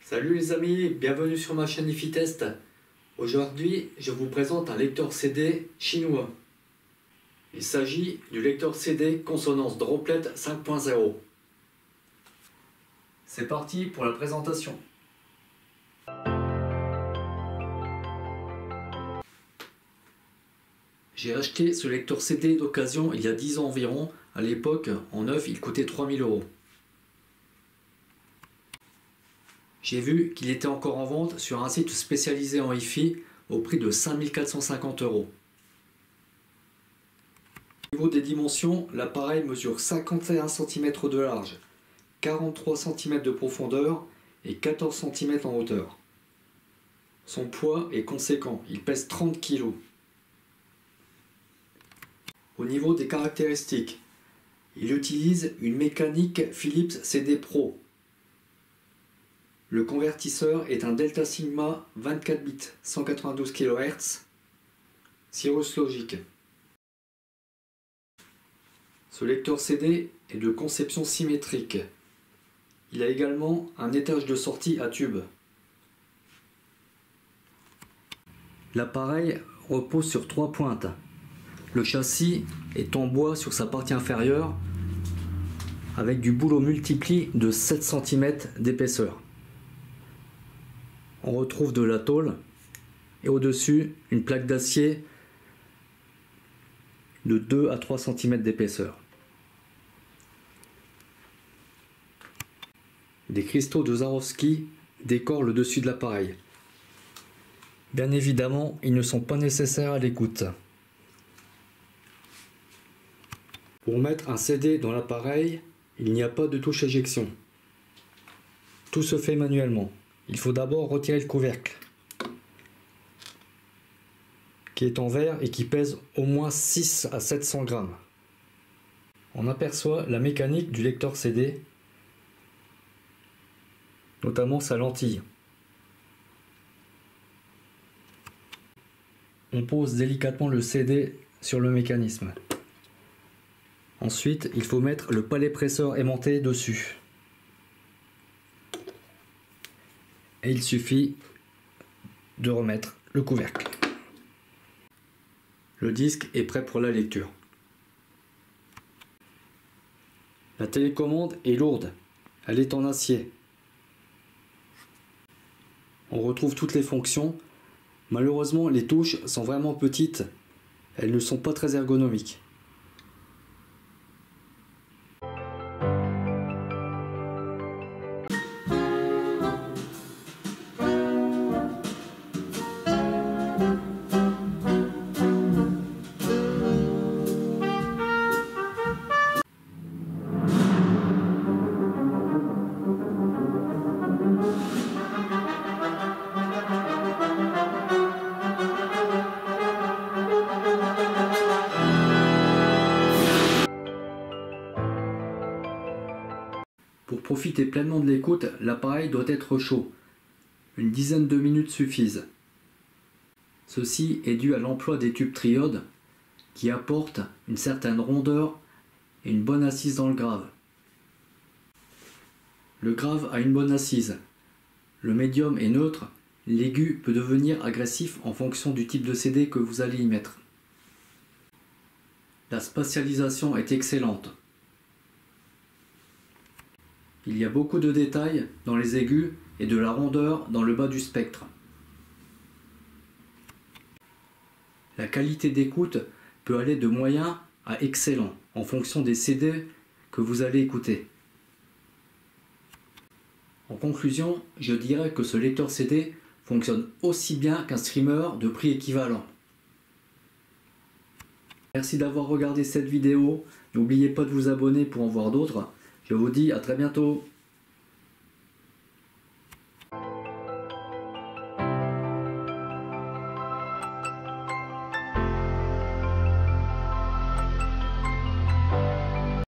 Salut les amis, bienvenue sur ma chaîne IFITest. Aujourd'hui, je vous présente un lecteur CD chinois. Il s'agit du lecteur CD Consonance Droplet 5.0. C'est parti pour la présentation. J'ai acheté ce lecteur CD d'occasion il y a 10 ans environ. À l'époque, en neuf, il coûtait 3000 €. J'ai vu qu'il était encore en vente sur un site spécialisé en hi-fi au prix de 5450 €. Au niveau des dimensions, l'appareil mesure 51 cm de large, 43 cm de profondeur et 14 cm en hauteur. Son poids est conséquent, il pèse 30 kg. Au niveau des caractéristiques, il utilise une mécanique Philips CD Pro. Le convertisseur est un Delta Sigma 24 bits 192 kHz Cirrus Logic. Ce lecteur CD est de conception symétrique. Il a également un étage de sortie à tube. L'appareil repose sur 3 pointes. Le châssis est en bois sur sa partie inférieure avec du bouleau multipli de 7 cm d'épaisseur. On retrouve de la tôle et au-dessus une plaque d'acier de 2 à 3 cm d'épaisseur. Des cristaux de Swarovski décorent le dessus de l'appareil. Bien évidemment, ils ne sont pas nécessaires à l'écoute. Pour mettre un CD dans l'appareil, il n'y a pas de touche éjection. Tout se fait manuellement. Il faut d'abord retirer le couvercle, qui est en verre et qui pèse au moins 6 à 700 grammes. On aperçoit la mécanique du lecteur CD, notamment sa lentille. On pose délicatement le CD sur le mécanisme. Ensuite, il faut mettre le palais presseur aimanté dessus. Et il suffit de remettre le couvercle. Le disque est prêt pour la lecture. La télécommande est lourde, elle est en acier. On retrouve toutes les fonctions. Malheureusement, les touches sont vraiment petites, elles ne sont pas très ergonomiques. Pour profiter pleinement de l'écoute, l'appareil doit être chaud. Une dizaine de minutes suffisent. Ceci est dû à l'emploi des tubes triodes qui apportent une certaine rondeur et une bonne assise dans le grave. Le grave a une bonne assise. Le médium est neutre. L'aigu peut devenir agressif en fonction du type de CD que vous allez y mettre. La spatialisation est excellente. Il y a beaucoup de détails dans les aigus et de la rondeur dans le bas du spectre. La qualité d'écoute peut aller de moyen à excellent en fonction des CD que vous allez écouter. En conclusion, je dirais que ce lecteur CD fonctionne aussi bien qu'un streamer de prix équivalent. Merci d'avoir regardé cette vidéo. N'oubliez pas de vous abonner pour en voir d'autres. Je vous dis à très bientôt.